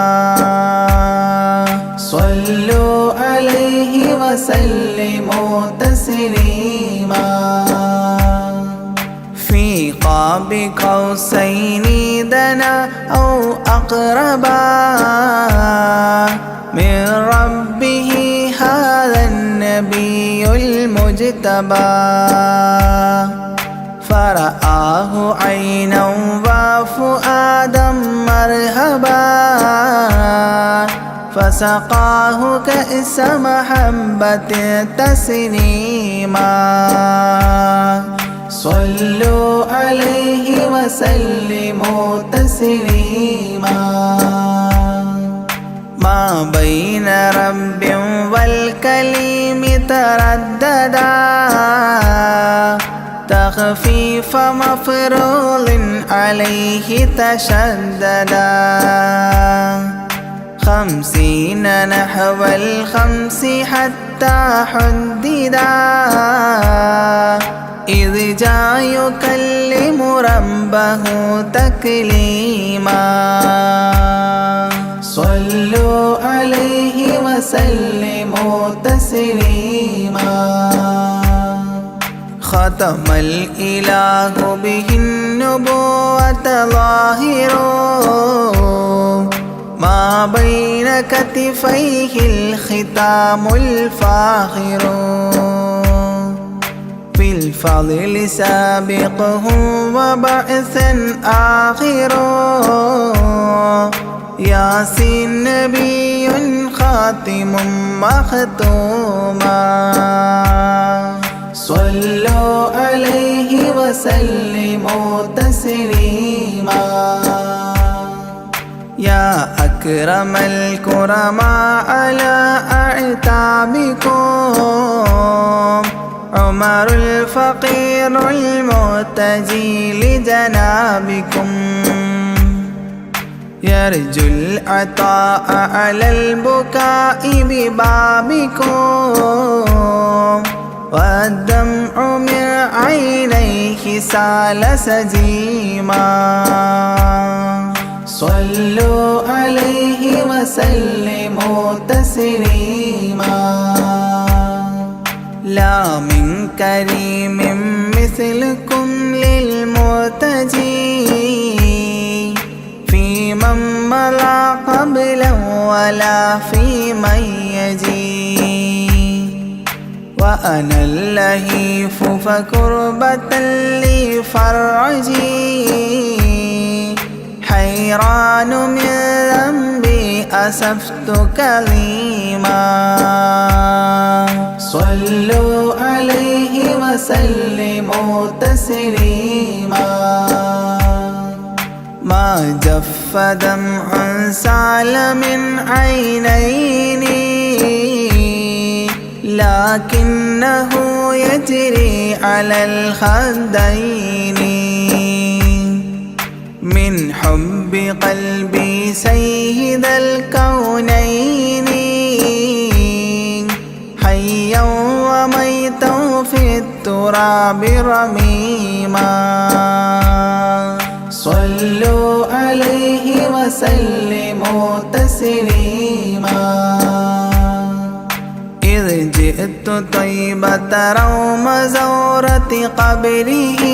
صلوا عليه وسلموا تسليما في قاب قوسين دنا أو أقربا من ربه هذا النبي المجتبى فرآه عينا وفؤادا مرهبا فسقاه كأس محبة تسنيما صلوا عليه وسلموا تسليما ما بين رب والكليم ترددا تخفيف مفروض عليه تشددا 50 نحو 5 حتى حددا إذ جاء يكلم ربه تكليما صلوا عليه وسلموا تسليما ختم الإله به النبوة ظاهر ما بين كتفيه الختام الفاخر في الفضل سابقه وبعثا آخر ياسين نبي خاتم مختوما صلوا عليه وسلموا تسليما يا أكرم الكرماء على أعتابكم عمر الفقير المرتجي لجنابكم يرجو العطاء على البكاء ببابكم والدمع من عينيه سال سجيما صلوا عليه وسلموا تسليما لا من كريم مثلكم للمرتجي في من مضى قبلا ولا في من يجي وأنا اللهيف فكربة لي فرجي حي النيران من ذنبي أسفت كظيما صلوا عليه وسلموا تسليما ما جف دمع سال من عينيني لكنه يجري على الخدين من حب قلبي سيد الكونين حيا وميتا في التراب رميما صلوا عليه وسلموا تسليما إذ جئت طيبة روم زورة قبره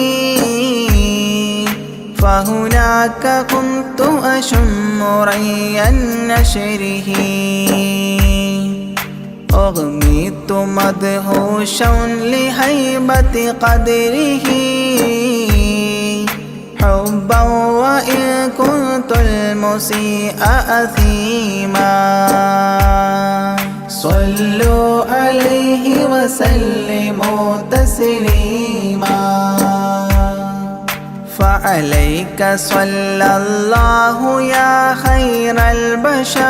فهناك كنت أشم ري نشره أغميت مدهوشا لهيبة قدره حبا وإن كنت المسيء أثيما صلوا عليه وسلموا تسليما فعليك صلى الله يا خير البشر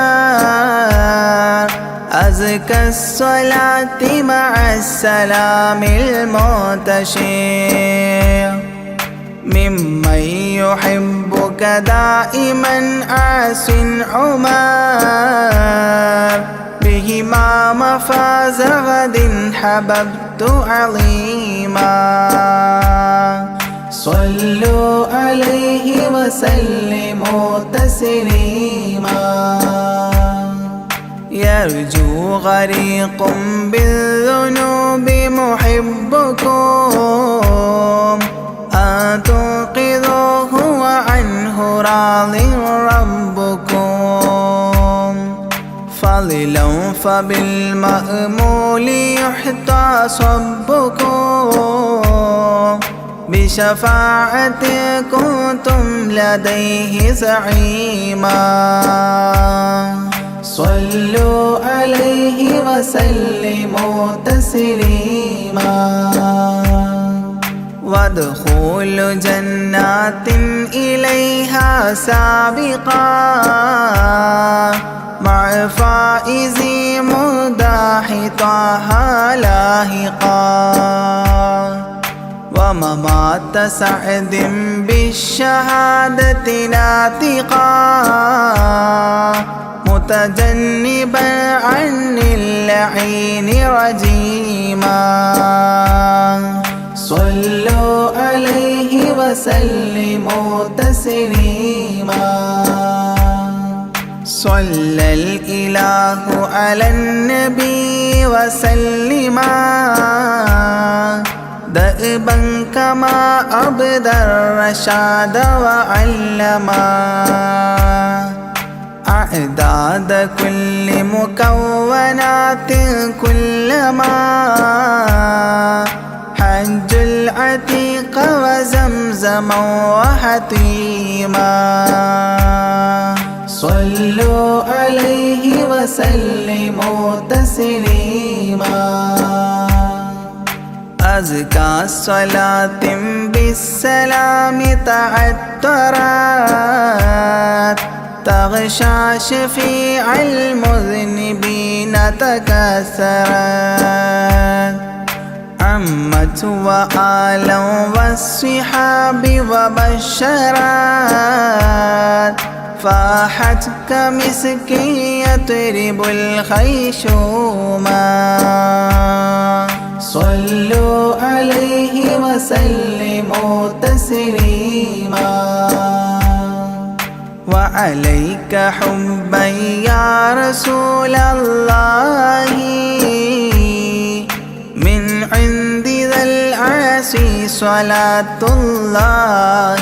أزكى الصلاة مع السلام المنتشر ممن يحبك دائما عاص عمر بهما مفاز غد حببت عظيما صلوا عليه وسلموا تسليما يرجو غريق بالذنوب محبكم أن تنقذوه وعنه راض ربكم فضلا فبالمأمول يحتى صبكم بشفاعة كنتم لديه زعيما صلوا عليه وسلموا تسليما وادخلوا جنات إليها سابقا مع فائز مداح طه لاهقا وممات سعد بالشهادة ناطقا متجنبا عن اللعين رجيما صلوا عليه وسلموا تسليما صلى الإله على النبي وسلما دأبا كما أبدى الرشاد وعلما أعداد كل مكونات كلما حج العتيق وزمزما وحتيما صلوا عليه وسلموا تسليما أزكى الصلاة بالسلام تعترت تغشى شفيع المذنبين تكسرت عمت وآلا والصحاب وبشرت فاحت كمسك يطرب الخيشوما صلوا عليه وسلموا تسليما وعليك حبا يا رسول الله من عند ذا العرش صلاة الله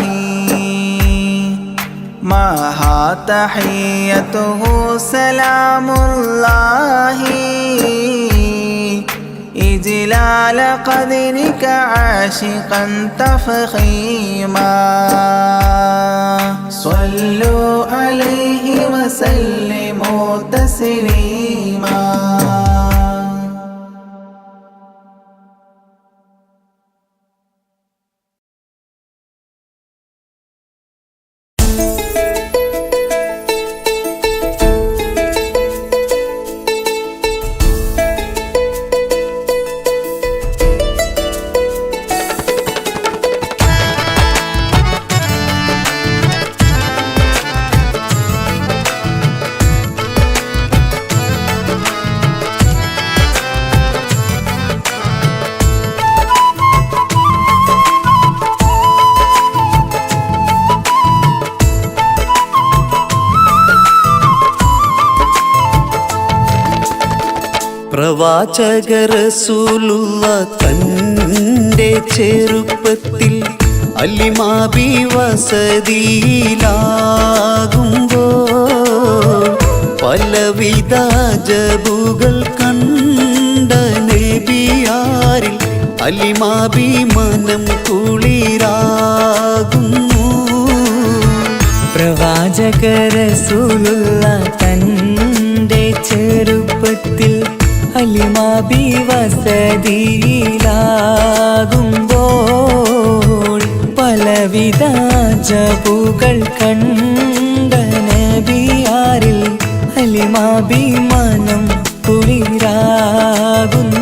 معها تحيته سلام الله إجلال قدرك عاشقا تفخيما صلوا عليه وسلموا تسليما. പ്രവാചക റസൂലുള്ള തൻ്റെ ചെറുപ്പത്തിൽ അലിമാബി വസതിയിലാകുമ്പോൾ പലവിധ ജബുകൾ കണ്ട നബിയാരിൽ അലിമാബി മനം കുളിരാകുന്നു. പ്രവാചക റസൂലുള്ള തൻ്റെ ചെറുപ്പത്തിൽ അലിമാബി വസതിയിലാകുമ്പോൾ പലവിധ ജബുകൾ കണ്ട നബിയാരിൽ അലിമാബി മനം കുളിരാകുന്നു.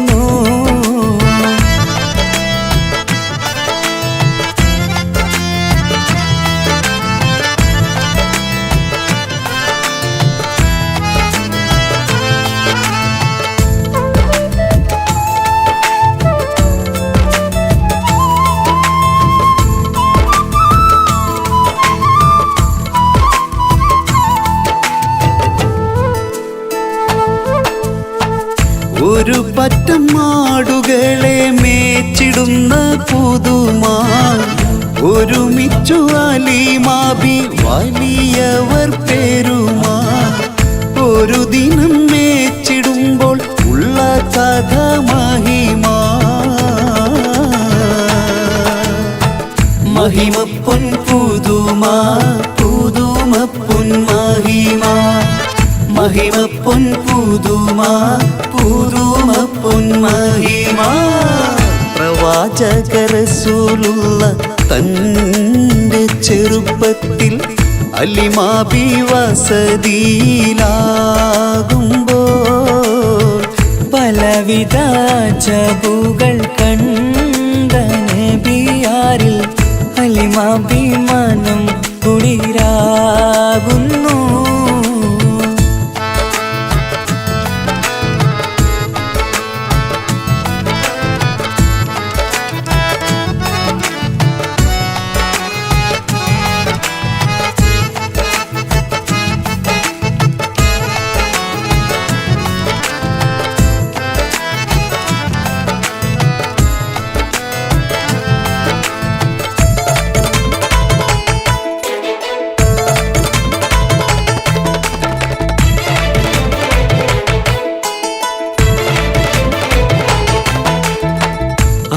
ഒരു പറ്റം മാടുകളെ മേച്ചിടുന്ന പുതുമാ ഒരുമിച്ചു അലിമാബി വലിയവർ പെരുമാ. ഒരു ദിനം മേച്ചിടുമ്പോൾ ഉള്ള കഥ മഹിമാ. മഹിമപ്പൊൻ പുതുമാ പുതുമപ്പൊൻ മഹിമാ. മഹിമപ്പൊൻ പുതുമാ പുതുമപ്പൊൻ മഹിമാ. പ്രവാചക റസൂലുള്ള തൻ്റെ ചെറുപ്പത്തിൽ അലിമാബി വസതിയിലാകുമ്പോൾ പലവിധ ജബുകൾ കണ്ട നബിയാരിൽ അലിമാബി മനം കുളിരാകുന്നു.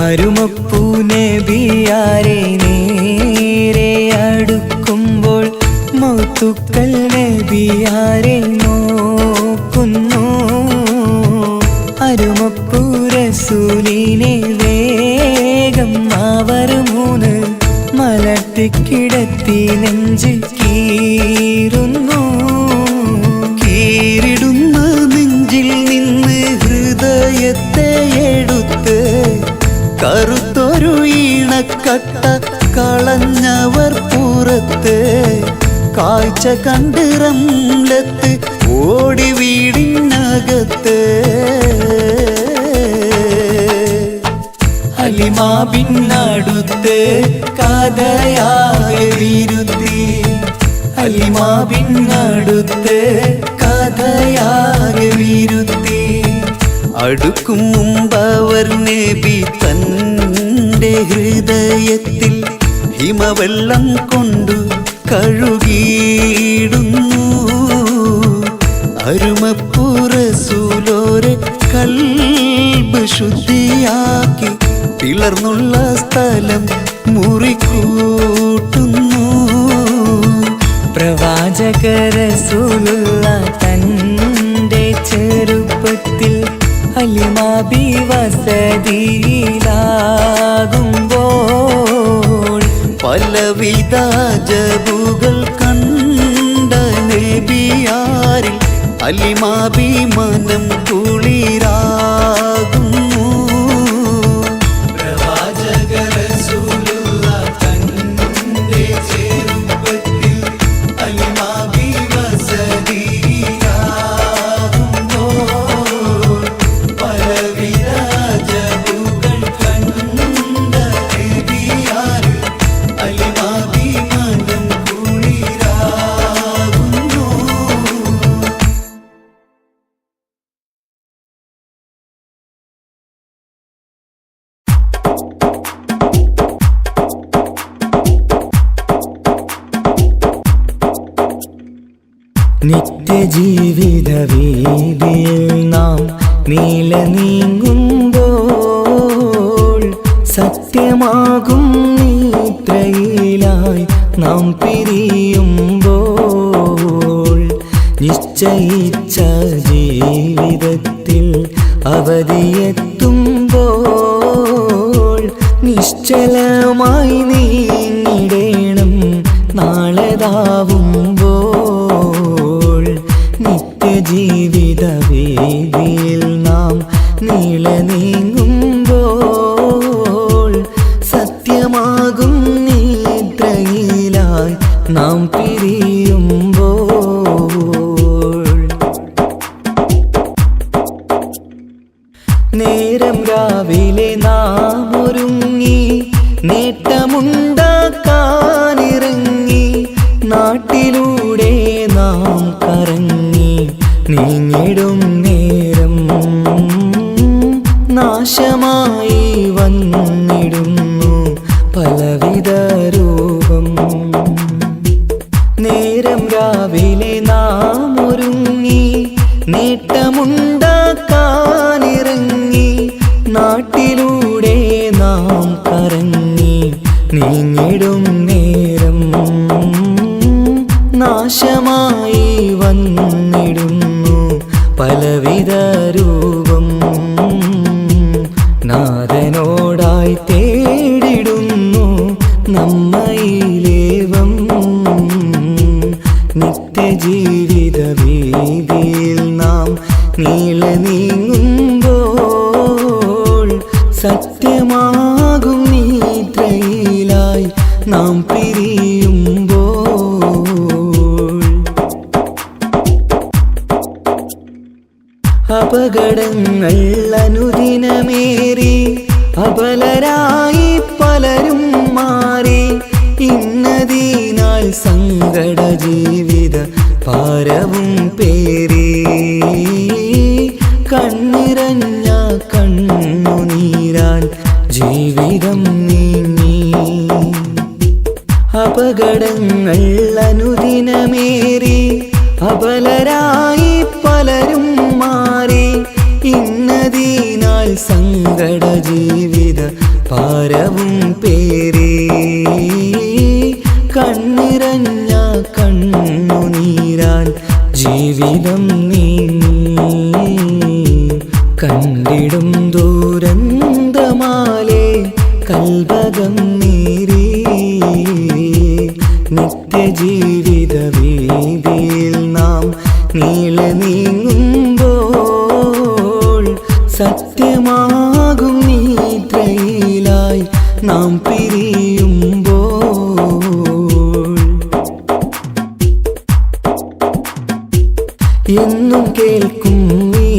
അരുമപ്പൂ നബിയാരെ നേരെ അടുക്കുമ്പോൾ മൗത്തുക്കൾ നബിയാരെ നോക്കുന്നു. അരുമപ്പൂ റസൂലിനെ വേഗം അവർ മൂന്ന് മലർത്തിക്കിടത്തി നെഞ്ചിൽ കീറുന്നു. കീറിടുന്ന നെഞ്ചിൽ നിന്ന് ഹൃദയത്തെ എടുത്ത് കറുത്തൊരു ഈണക്കട്ട കളഞ്ഞവർ പുറത്ത്. കാഴ്ച കണ്ട് റംലത്ത് ഓടി വീടിനകത്ത്. അലിമാബിനടുത്ത് കഥയാകെ വിരുത്തി. അലിമാബിനടുത്ത് കഥയാകെ വിരുത്തി. അടുക്കും മുമ്പവർ നബി തൻ്റെ ഹൃദയത്തിൽ ഹിമവെള്ളം കൊണ്ടു കഴുകിയിടുന്നു. അരുമപ്പൂ റസൂലോരെ കൽബ് ശുദ്ധിയാക്കി പിളർന്നുള്ള സ്ഥലം മുറിക്കൂട്ടുന്നു. അലിമാഭിമാനം കുളിരാകുന്നു. പ്രവാചക റസൂലുള്ള തന്റെ ചെറുപ്പത്തിൽ അലിമാഭിവസതിയാകുമ്പോൾ പലവിധ അജബുകൾ കണ്ട നബിയാര് അലിമാഭിമാനം കുളിരാകുന്നു. നിത്യജീവിത വീതിയിൽ നാം നീല നീങ്ങുമ്പോൾ സത്യമാകും നിദ്രയിലായി നാം പിരിയുമ്പോൾ നിശ്ചയിച്ച ജീവിതത്തിൽ അവധിയെത്തുമ്പോൾ നിശ്ചലമായി നീങ്ങിടേണം നാളെതാവുമ്പോൾ. നിത്യജീവിത വീതിയിൽ നാം നീള നീങ്ങുമ്പോൾ സത്യമാകും നിദ്രയിലായി നാം പിരിയുമ്പോൾ നേരം രാവിലെ നാം ഒരുങ്ങി നേട്ടമുണ്ടാക്കാനിറങ്ങി നാട്ടിലൂടെ നാം കറങ്ങി നീങ്ങിടും നേരം നാശമായി വന്നിടുന്നു പലവിധ രൂപം. നേരം രാവിലെ നാം ഒരുങ്ങി നേട്ടമുണ്ടാക്കാനിറങ്ങി നാട്ടിലൂടെ നാം കറങ്ങി നീങ്ങിടും നേരം നാശമായി വന്നിടുന്നു പലവിധ രൂപം. നാഥനോടായി തേടിടുന്നു നമ്മയിലേവം. നിത്യജീവിത വീതിയിൽ നാം നീള നീങ്ങുമ്പോൾ സത്യമാകും നിദ്രയിലായി നാം പിരിയുമ്പോൾ. അപകടങ്ങൾ അനുദിനമേറി അബലരായി പലരും മാറി ഇന്നതിനാൽ സങ്കട ജീവിത ഭാരവും പേറി കണ്ണിറഞ്ഞ കണ്ണുനീരാൽ ജീവിതം നീങ്ങി. അപകടങ്ങൾ അനുദിനമേറി അബലരായി പലരും മാറി ഇന്നതിനാൽ സങ്കട ജീവിത ഭാരവും പേറി കണ്ണിറഞ്ഞ കണ്ണുനീരാൽ ജീവിതം നീങ്ങി. കണ്ടിടും ദൂരന്തമാലേ കൽവകം നീരി നിത്യജീവിത വീതിയിൽ നാം നീള നീങ്ങുമ്പോൾ സത്യമാകും നിദ്രയിലായി നാം പിരിയുമ്പോൾ. എന്നും കേൾക്കും ഈ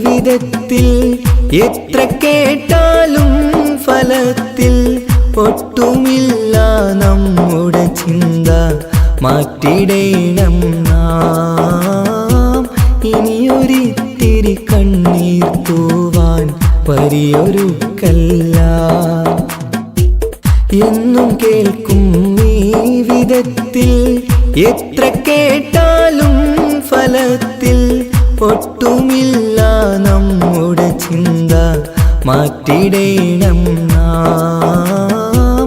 വിധത്തിൽ എത്ര കേട്ടാലും ഫലത്തിൽ ഒട്ടുമില്ല നമ്മുടെ ചിന്ത മാറ്റിടേണം നാം. ഇനിയൊരിത്തിരി കണ്ണീർ തൂവാൻ പരിയൊരുക്കല്ല. എന്നും കേൾക്കും ഈ വിധത്തിൽ എത്ര കേട്ടാലും ഫലത്തിൽ ഒട്ടുമില്ല നമ്മുടെ ചിന്ത മാറ്റിടേണം നാം.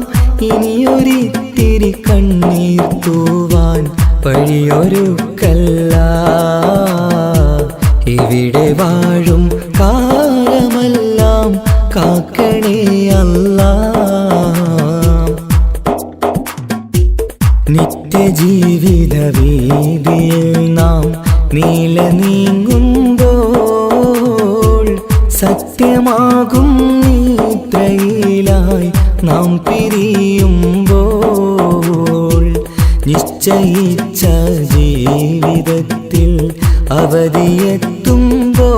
ഇനിയൊരിത്തിരി കണ്ണീർ തൂവാൻ വഴിയൊരുക്കല്ല. ഇവിടെ വാഴും കാലമെല്ലാം കാക്കണേ അല്ലാ. നിത്യജീവിത വീതിയിൽ നാം നീല നീങ്ങുമ്പോൾ സത്യമാകും നിദ്രയിലായി നാം പിരിയുമ്പോൾ നിശ്ചയിച്ച ജീവിതത്തിൽ അവധിയെത്തുമ്പോൾ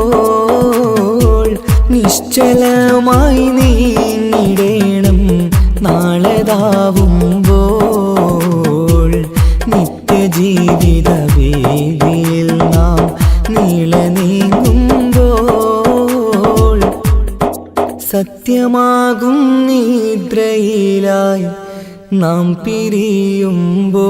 നിശ്ചലമായി നീങ്ങിടേണം നാളെതാവുമ്പോൾ നിത്യജീവിത വേദിയിൽ നാം നീള നീങ്ങുമ്പോൾ സത്യമാകും നിദ്രയിലായി നാം പിരിയുമ്പോൾ